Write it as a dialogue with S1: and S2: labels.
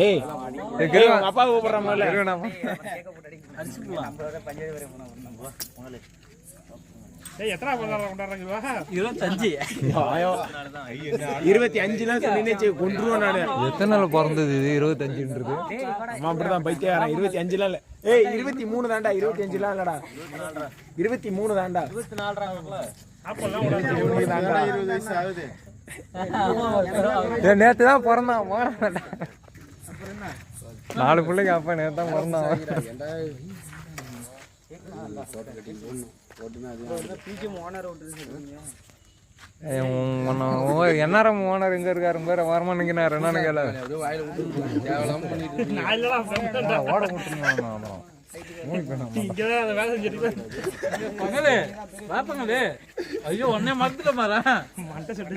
S1: ஏய் அப்பா கூப்பிடுறாமல
S2: எத்தனை கொண்டாடுறாங்க?
S1: 25 கொண்டுருவோம் நானு.
S3: எத்தனை நாள் பிறந்தது இது 25ன்றது?
S1: அப்படிதான் பைத்தியாரன். 25 இல்ல. ஏய் 23 தான்டா, 25 இல்லடா. 23 தான்டா. 24 அப்பலாம் 20 வயசு ஆகுது.
S3: நேத்து தான் பிறந்தான். நாலு பிள்ளைக்கு அப்பா நேத்து தான் பிறந்தான். என்ஆர்எம் ஓனர் எங்க இருக்காரு பேர வரமாட்டேங்கிறாரு. என்னன்னு கேள ஓட கொடுத்துருந்தோம்.
S2: ஐயோ ஒன்னே மறந்துட்ட மாறா மண்டை சுட்டு